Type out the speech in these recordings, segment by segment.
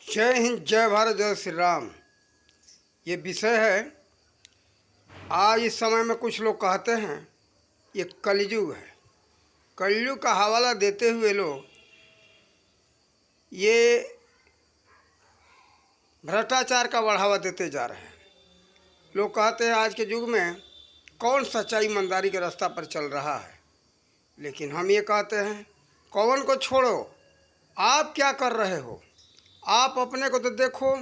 जय हिंद, जय भारत, जय श्री राम। ये विषय है। आज इस समय में कुछ लोग कहते हैं ये कलयुग है। कलयुग का हवाला देते हुए लोग ये भ्रष्टाचार का बढ़ावा देते जा रहे हैं। लोग कहते हैं आज के युग में कौन सच्चाई ईमानदारी के रास्ता पर चल रहा है। लेकिन हम ये कहते हैं कौन को छोड़ो, आप क्या कर रहे हो। आप अपने को तो देखो।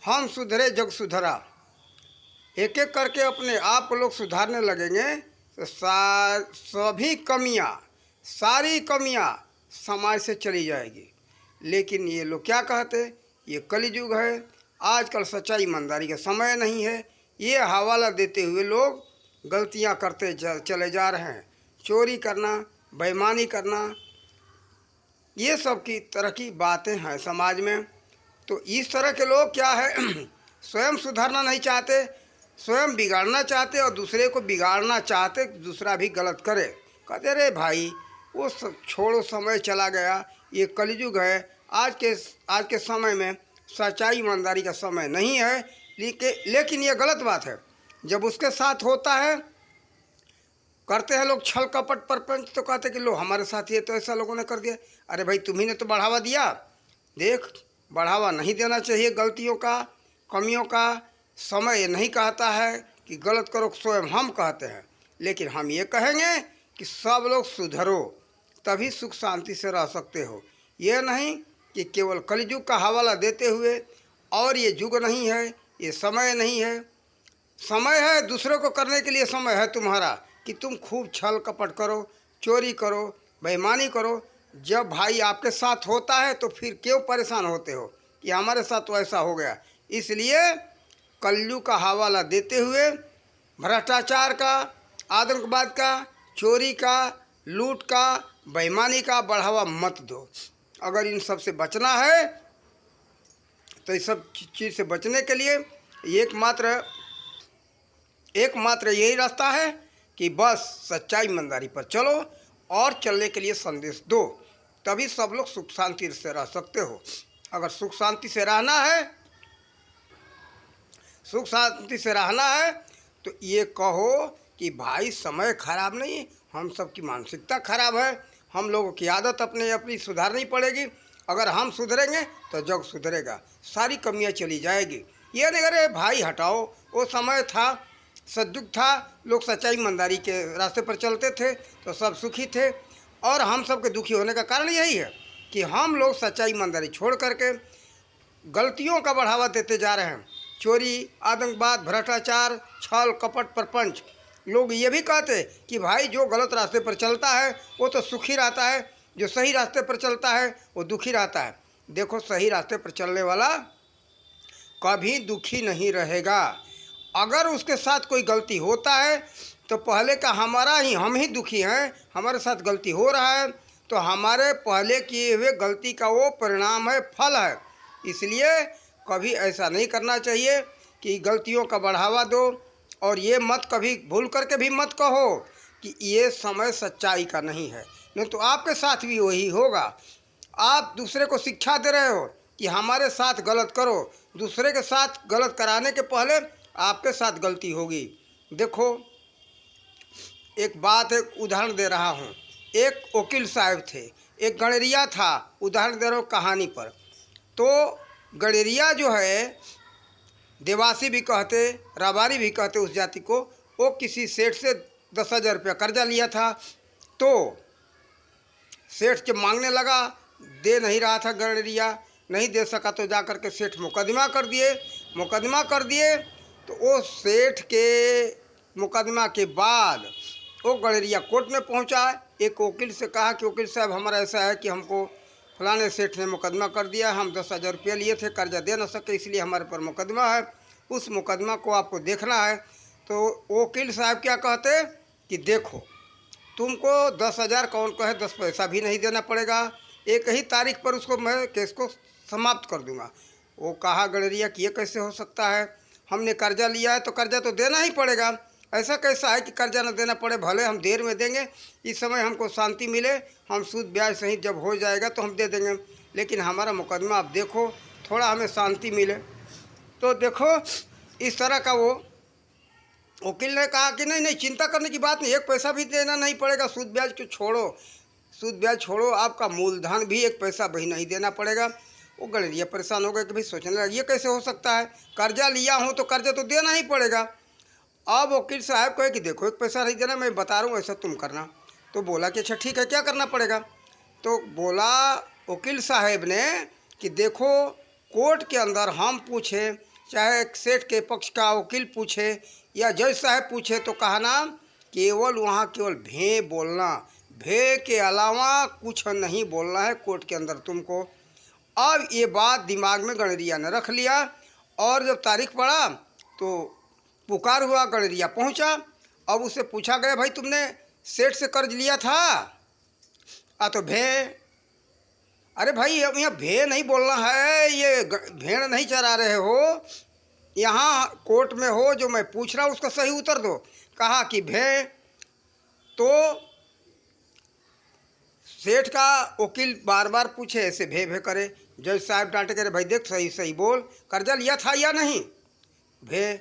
हम सुधरे जग सुधरा। एक एक करके अपने आप को लोग सुधारने लगेंगे तो सारी कमियां समाज से चली जाएगी। लेकिन ये लोग क्या कहते, ये कलयुग है, आजकल सच्चाई ईमानदारी का समय नहीं है। ये हवाला देते हुए लोग गलतियां करते चले जा रहे हैं। चोरी करना, बेईमानी करना, ये सब की तरह की बातें हैं समाज में। तो इस तरह के लोग क्या है स्वयं सुधरना नहीं चाहते, स्वयं बिगाड़ना चाहते और दूसरे को बिगाड़ना चाहते, दूसरा भी गलत करे। कहते अरे भाई वो सब छोड़ो, समय चला गया, ये कलयुग है। आज के समय में सच्चाई ईमानदारी का समय नहीं है। लेकिन ये गलत बात है। जब उसके साथ होता है, करते हैं लोग छल कपट परपंच, तो कहते कि लो हमारे साथ ये तो ऐसा लोगों ने कर दिया। अरे भाई तुम्ही ने तो बढ़ावा दिया। देख, बढ़ावा नहीं देना चाहिए गलतियों का, कमियों का। समय नहीं कहता है कि गलत करो, स्वयं हम कहते हैं। लेकिन हम ये कहेंगे कि सब लोग सुधरो, तभी सुख शांति से रह सकते हो। ये नहीं कि केवल कलयुग का हवाला देते हुए। और ये युग नहीं है, ये समय नहीं है। समय है दूसरों को करने के लिए, समय है तुम्हारा कि तुम खूब छल कपट करो, चोरी करो, बेईमानी करो। जब भाई आपके साथ होता है तो फिर क्यों परेशान होते हो कि हमारे साथ तो ऐसा हो गया। इसलिए कलयुग का हवाला देते हुए भ्रष्टाचार का, आतंकवाद का, चोरी का, लूट का, बेईमानी का बढ़ावा मत दो। अगर इन सब से बचना है तो इस सब चीज़ से बचने के लिए एकमात्र यही रास्ता है कि बस सच्चाई ईमानदारी पर चलो और चलने के लिए संदेश दो, तभी सब लोग सुख शांति से रह सकते हो। अगर सुख शांति से रहना है तो ये कहो कि भाई समय खराब नहीं, हम सब की मानसिकता खराब है, हम लोगों की आदत अपनी सुधारनी पड़ेगी। अगर हम सुधरेंगे तो जग सुधरेगा, सारी कमियां चली जाएगी। ये नहीं अरे भाई हटाओ, वो समय था, सतयुग था, लोग सच्चाई ईमानदारी के रास्ते पर चलते थे तो सब सुखी थे। और हम सब के दुखी होने का कारण यही है कि हम लोग सच्चाई ईमानदारी छोड़ करके गलतियों का बढ़ावा देते जा रहे हैं। चोरी, आतंकवाद, भ्रष्टाचार, छल कपट प्रपंच। लोग ये भी कहते कि भाई जो गलत रास्ते पर चलता है वो तो सुखी रहता है, जो सही रास्ते पर चलता है वो दुखी रहता है। देखो, सही रास्ते पर चलने वाला कभी दुखी नहीं रहेगा। अगर उसके साथ कोई गलती होता है तो पहले का हम ही दुखी हैं। हमारे साथ गलती हो रहा है तो हमारे पहले किए हुए गलती का वो परिणाम है, फल है। इसलिए कभी ऐसा नहीं करना चाहिए कि गलतियों का बढ़ावा दो। और ये मत कभी भूल करके भी मत कहो कि ये समय सच्चाई का नहीं है, नहीं तो आपके साथ भी वही होगा। आप दूसरे को शिक्षा दे रहे हो कि हमारे साथ गलत करो, दूसरे के साथ गलत कराने के पहले आपके साथ गलती होगी। देखो, एक बात है, उदाहरण दे रहा हूँ। एक वकील साहब थे, एक गणेरिया था। उदाहरण दे रहा हूँ कहानी पर। तो गणेरिया जो है, देवासी भी कहते, राबारी भी कहते उस जाति को, वो किसी सेठ से 10,000 रुपया कर्जा लिया था। तो सेठ जब मांगने लगा, दे नहीं रहा था गणेरिया, नहीं दे सका तो जा कर के सेठ मुकदमा कर दिए। तो वो सेठ के मुकदमा के बाद वो गणेरिया कोर्ट में पहुंचा। एक वकील से कहा कि वकील साहब, हमारा ऐसा है कि हमको फलाने सेठ ने मुकदमा कर दिया, हम 10,000 रुपये लिए थे, कर्जा दे न सके, इसलिए हमारे पर मुकदमा है, उस मुकदमा को आपको देखना है। तो वकील साहब क्या कहते कि देखो, तुमको 10,000 कौन कहे 10 पैसा भी नहीं देना पड़ेगा, एक ही तारीख पर उसको मैं केस को समाप्त कर दूंगा। वो कहा गणेरिया कि ये कैसे हो सकता है, हमने कर्जा लिया है तो कर्जा तो देना ही पड़ेगा। ऐसा कैसा है कि कर्जा न देना पड़े, भले हम देर में देंगे, इस समय हमको शांति मिले, हम सूद ब्याज सहित जब हो जाएगा तो हम दे देंगे, लेकिन हमारा मुकदमा आप देखो थोड़ा हमें शांति मिले। तो देखो इस तरह का वो वकील ने कहा कि नहीं नहीं, चिंता करने की बात नहीं, एक पैसा भी देना नहीं पड़ेगा, सूद ब्याज को छोड़ो, सूद ब्याज छोड़ो, आपका मूलधन भी एक पैसा भी नहीं देना पड़ेगा। वो गलेरिया परेशान हो गए कि भाई सोचने लगे ये कैसे हो सकता है, कर्जा लिया हूँ तो कर्जा तो देना ही पड़ेगा। अब वकील साहब कहे कि देखो एक पैसा नहीं देना, मैं बता रहा हूँ ऐसा तुम करना। तो बोला कि अच्छा ठीक है, क्या करना पड़ेगा। तो बोला वकील साहब ने कि देखो कोर्ट के अंदर हम पूछे, चाहे सेठ के पक्ष का वकील पूछे या जज साहब पूछे, तो कहा ना केवल वहाँ केवल भे बोलना, भे के अलावा कुछ नहीं बोलना है कोर्ट के अंदर तुमको। अब ये बात दिमाग में गणरिया ने रख लिया और जब तारीख पड़ा तो पुकार हुआ, गणरिया पहुंचा। अब उससे पूछा गया भाई तुमने सेठ से कर्ज लिया था? तो भे, अरे भाई अब यहाँ भे नहीं बोलना है, ये भेड़ नहीं चरा रहे हो, यहाँ कोर्ट में हो, जो मैं पूछ रहा हूँ उसका सही उत्तर दो। कहा कि भे। तो सेठ का वकील बार बार पूछे, ऐसे भे भे करे, जज साहब डांटे करे भाई देख सही सही बोल, कर्जा लिया था या नहीं? भे।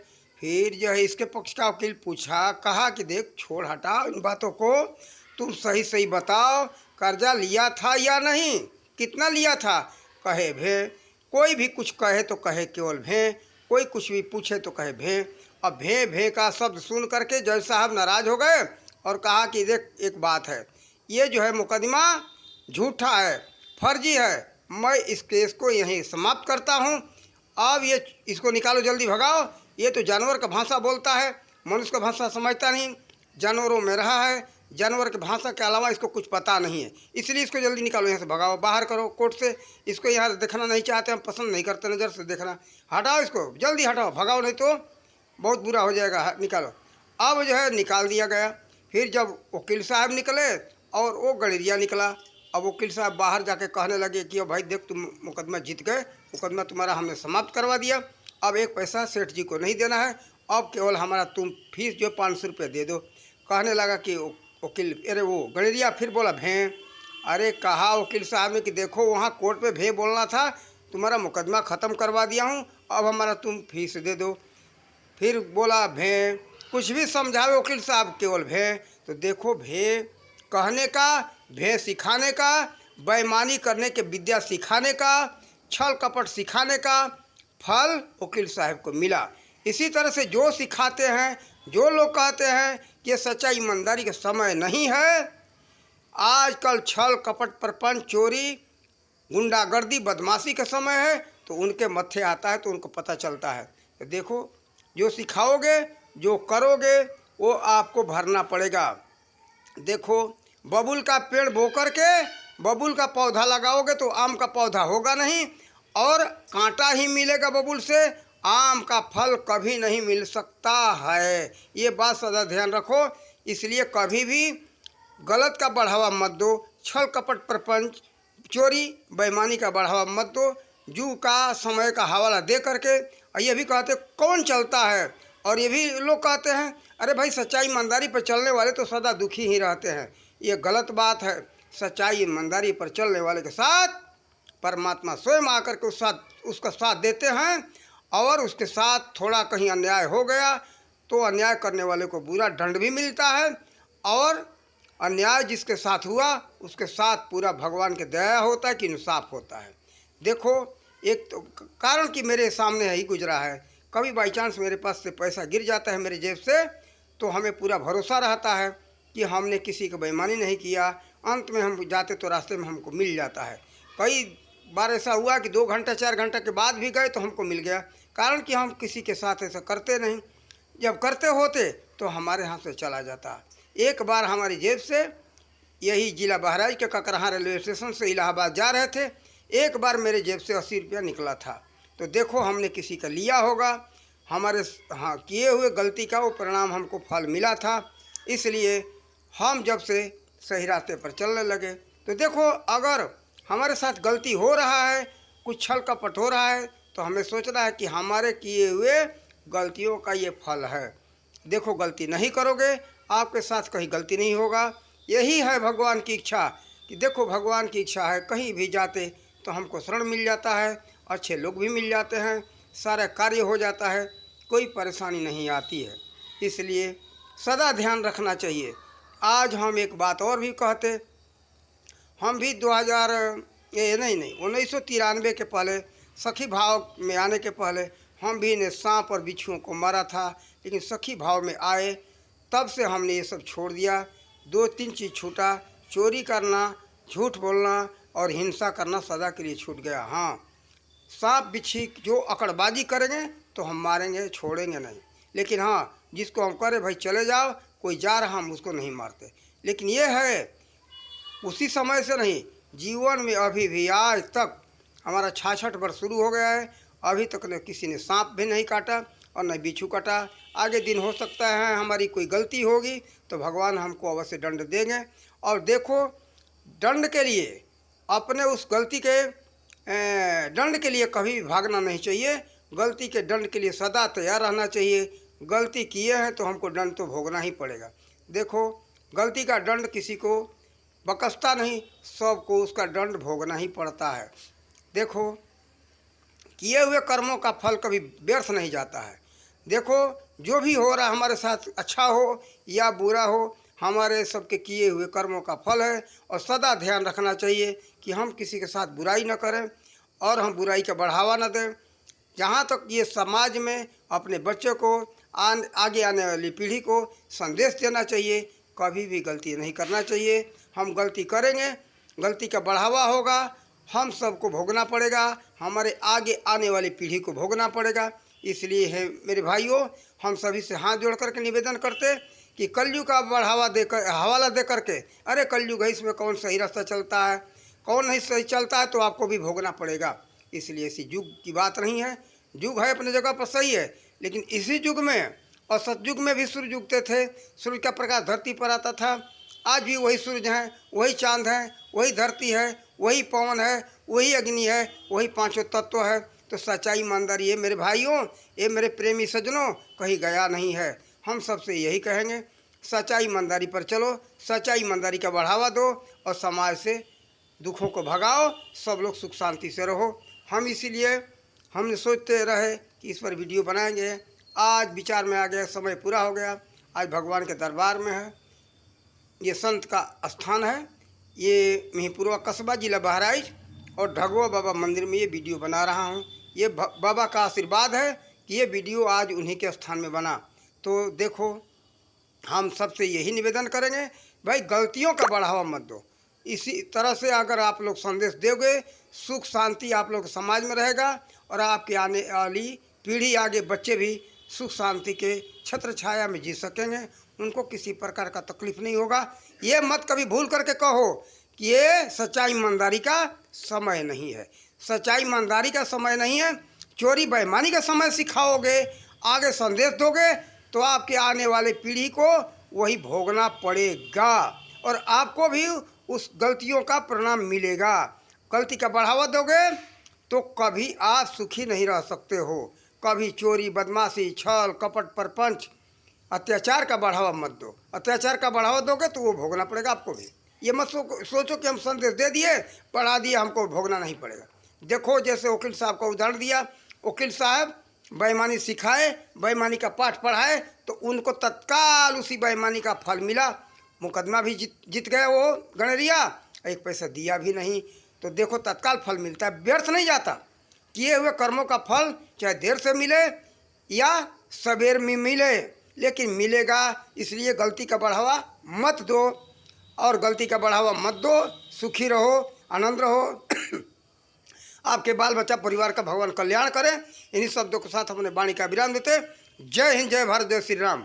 फिर जो है इसके पक्ष का वकील पूछा, कहा कि देख छोड़ हटा इन बातों को, तुम सही सही बताओ कर्जा लिया था या नहीं, कितना लिया था? कहे भे। कोई भी कुछ कहे तो कहे केवल भे, कोई कुछ भी पूछे तो कहे भे। अब भे भे का शब्द सुन करके जज साहब नाराज हो गए और कहा कि देख एक बात है, ये जो है मुकदमा झूठा है, फर्जी है, मैं इस केस को यहीं समाप्त करता हूँ। अब ये इसको निकालो, जल्दी भगाओ, ये तो जानवर का भाषा बोलता है, मनुष्य का भाषा समझता नहीं, जानवरों में रहा है, जानवर की भाषा के अलावा इसको कुछ पता नहीं है, इसलिए इसको जल्दी निकालो, यहाँ से भगाओ, बाहर करो कोर्ट से, इसको यहाँ देखना नहीं चाहते, हम पसंद नहीं करते नज़र से देखना, हटाओ इसको, जल्दी हटाओ, भगाओ नहीं तो बहुत बुरा हो जाएगा, निकालो। अब जो है निकाल दिया गया। फिर जब वकील साहब निकले और वो गलेरिया निकला, अब वकील साहब बाहर जाके कहने लगे कि भाई देख तुम मुकदमा जीत गए, मुकदमा तुम्हारा हमने समाप्त करवा दिया, अब एक पैसा सेठ जी को नहीं देना है, अब केवल हमारा तुम फीस जो 500 रुपये दे दो। कहने लगा कि वकील, अरे वो गलेरिया फिर बोला भे। अरे कहा वकील साहब ने कि देखो वहाँ कोर्ट में भे बोलना था, तुम्हारा मुकदमा ख़त्म करवा दिया हूँ, अब हमारा तुम फीस दे दो। फिर बोला भे, कुछ भी समझावे वकील साहब, केवल भे। तो देखो भे कहने का, भे सिखाने का, बेईमानी करने के विद्या सिखाने का, छल कपट सिखाने का फल वकील साहब को मिला। इसी तरह से जो सिखाते हैं, जो लोग कहते हैं कि ये सच्चाई ईमानदारी का समय नहीं है, आजकल छल कपट प्रपंच चोरी गुंडागर्दी बदमाशी का समय है, तो उनके मत्थे आता है तो उनको पता चलता है। तो देखो जो सिखाओगे, जो करोगे, वो आपको भरना पड़ेगा। देखो बबूल का पेड़ बो करके बबूल का पौधा लगाओगे तो आम का पौधा होगा नहीं, और कांटा ही मिलेगा बबूल से, आम का फल कभी नहीं मिल सकता है। ये बात सदा ध्यान रखो। इसलिए कभी भी गलत का बढ़ावा मत दो, छल कपट प्रपंच चोरी बेईमानी का बढ़ावा मत दो। जू का समय का हवाला दे करके, और ये भी कहते कौन चलता है, और ये भी लोग कहते हैं अरे भाई सच्चाई ईमानदारी पर चलने वाले तो सदा दुखी ही रहते हैं। ये गलत बात है। सच्चाई ईमानदारी पर चलने वाले के साथ परमात्मा स्वयं आकर के उसका साथ देते हैं, और उसके साथ थोड़ा कहीं अन्याय हो गया तो अन्याय करने वाले को बुरा दंड भी मिलता है, और अन्याय जिसके साथ हुआ उसके साथ पूरा भगवान के दया होता है कि इंसाफ होता है। देखो एक तो कारण कि मेरे सामने ही गुजरा है, कभी बाई चांस मेरे पास से पैसा गिर जाता है मेरे जेब से, तो हमें पूरा भरोसा रहता है कि हमने किसी को बेईमानी नहीं किया, अंत में हम जाते तो रास्ते में हमको मिल जाता है। कई बार ऐसा हुआ कि 2 घंटा 4 घंटा के बाद भी गए तो हमको मिल गया, कारण कि हम किसी के साथ ऐसा करते नहीं, जब करते होते तो हमारे हाथ से चला जाता। एक बार हमारी जेब से, यही जिला बहराइच के ककरहा रेलवे स्टेशन से इलाहाबाद जा रहे थे, एक बार मेरे जेब से 80 रुपया निकला था। तो देखो हमने किसी का लिया होगा, हमारे किए हुए गलती का वो परिणाम हमको फल मिला था। इसलिए हम जब से सही रास्ते पर चलने लगे, तो देखो अगर हमारे साथ गलती हो रहा है, कुछ छल कपट हो रहा है, तो हमें सोचना है कि हमारे किए हुए गलतियों का ये फल है। देखो गलती नहीं करोगे, आपके साथ कहीं गलती नहीं होगा। यही है भगवान की इच्छा, कि देखो भगवान की इच्छा है कहीं भी जाते तो हमको शरण मिल जाता है, अच्छे लोग भी मिल जाते हैं, सारा कार्य हो जाता है, कोई परेशानी नहीं आती है। इसलिए सदा ध्यान रखना चाहिए। आज हम एक बात और भी कहते, हम भी 2000 ये नहीं 1993 के पहले, सखी भाव में आने के पहले हम भी ने सांप और बिच्छुओं को मारा था, लेकिन सखी भाव में आए तब से हमने ये सब छोड़ दिया। 2-3 चीज़ छूटा, चोरी करना, झूठ बोलना और हिंसा करना सदा के लिए छूट गया। हाँ, सांप बिच्छी जो अकड़बाजी करेंगे तो हम मारेंगे, छोड़ेंगे नहीं। लेकिन हाँ, जिसको हम करें भाई चले जाओ, कोई जा रहा, हम उसको नहीं मारते। लेकिन ये है, उसी समय से नहीं, जीवन में अभी भी आज तक हमारा 66 वर्ष शुरू हो गया है, अभी तक न किसी ने सांप भी नहीं काटा और न बिच्छू काटा। आगे दिन हो सकता है हमारी कोई गलती होगी तो भगवान हमको अवश्य दंड देंगे। और देखो, दंड के लिए अपने उस गलती के दंड के लिए कभी भी भागना नहीं चाहिए। गलती के दंड के लिए सदा तैयार रहना चाहिए। गलती किए हैं तो हमको दंड तो भोगना ही पड़ेगा। देखो, गलती का दंड किसी को बकसता नहीं, सबको उसका दंड भोगना ही पड़ता है। देखो, किए हुए कर्मों का फल कभी व्यर्थ नहीं जाता है। देखो, जो भी हो रहा है हमारे साथ, अच्छा हो या बुरा हो, हमारे सबके किए हुए कर्मों का फल है। और सदा ध्यान रखना चाहिए कि हम किसी के साथ बुराई न करें और हम बुराई का बढ़ावा न दें। जहाँ तक ये समाज में अपने बच्चों को, आगे आने वाली पीढ़ी को संदेश देना चाहिए, कभी भी गलती नहीं करना चाहिए। हम गलती करेंगे, गलती का बढ़ावा होगा, हम सबको भोगना पड़ेगा, हमारे आगे आने वाली पीढ़ी को भोगना पड़ेगा। इसलिए है मेरे भाइयों, हम सभी से हाथ जोड़ करके निवेदन करते कि कलयुग का बढ़ावा देकर, हवाला दे करके, अरे कलयुग है, इसमें कौन सही रास्ता चलता है, कौन नहीं सही चलता है, तो आपको भी भोगना पड़ेगा। इसलिए इसी युग की बात नहीं है। युग है अपनी जगह पर सही है, लेकिन इसी युग में और सतयुग में भी सूर्य उगते थे, सूर्य का प्रकाश धरती पर आता था। आज भी वही सूरज हैं, वही चांद हैं, वही धरती है, वही पवन है, वही अग्नि है, वही पांचों तत्व है। तो सच्चाई ईमानदारी, ये मेरे भाइयों, ये मेरे प्रेमी सज्जनों, कहीं गया नहीं है। हम सबसे यही कहेंगे, सच्चाई ईमानदारी पर चलो, सच्चाई ईमानदारी का बढ़ावा दो और समाज से दुखों को भगाओ, सब लोग सुख शांति से रहो। हम इसीलिए हमने सोचते रहे कि इस पर वीडियो बनाएंगे। आज विचार में आ गया, समय पूरा हो गया। आज भगवान के दरबार में है, ये संत का स्थान है, ये मिहींपुरवा कस्बा, जिला बहराइच, और ढगवा बाबा मंदिर में ये वीडियो बना रहा हूँ। ये बाबा का आशीर्वाद है कि ये वीडियो आज उन्हीं के स्थान में बना। तो देखो, हम सबसे यही निवेदन करेंगे, भाई गलतियों का बढ़ावा मत दो। इसी तरह से अगर आप लोग संदेश दोगे, सुख शांति आप लोग समाज में रहेगा और आपके आने वाली पीढ़ी, आगे बच्चे भी सुख शांति के छत्र छाया में जी सकेंगे, उनको किसी प्रकार का तकलीफ नहीं होगा। ये मत कभी भूल करके कहो कि ये सच्चाई ईमानदारी का समय नहीं है। सच्चाई ईमानदारी का समय नहीं है। चोरी बेईमानी का समय सिखाओगे, आगे संदेश दोगे, तो आपके आने वाले पीढ़ी को वही भोगना पड़ेगा और आपको भी उस गलतियों का परिणाम मिलेगा। गलती का बढ़ावा दोगे तो कभी आप सुखी नहीं रह सकते हो। कभी चोरी, बदमाशी, छल, कपट, परपंच, अत्याचार का बढ़ावा मत दो। अत्याचार का बढ़ावा दोगे तो वो भोगना पड़ेगा आपको भी। ये मत सोचो कि हम संदेश दे दिए, बढ़ा दिए, हमको भोगना नहीं पड़ेगा। देखो, जैसे वकील साहब का उदाहरण दिया, वकील साहब बेईमानी सिखाए, बेईमानी का पाठ पढ़ाए, तो उनको तत्काल उसी बेईमानी का फल मिला। मुकदमा भी जीत गए वो गणरिया, एक पैसा दिया भी नहीं। तो देखो, तत्काल फल मिलता है, व्यर्थ नहीं जाता। किए हुए कर्मों का फल चाहे देर से मिले या सवेर में मिले, लेकिन मिलेगा। इसलिए गलती का बढ़ावा मत दो और गलती का बढ़ावा मत दो। सुखी रहो, आनंद रहो, आपके बाल बच्चा परिवार का भगवान कल्याण करें। इन्हीं शब्दों के साथ अपने वाणी का विराम देते। जय हिंद, जय भारत, जय श्री राम।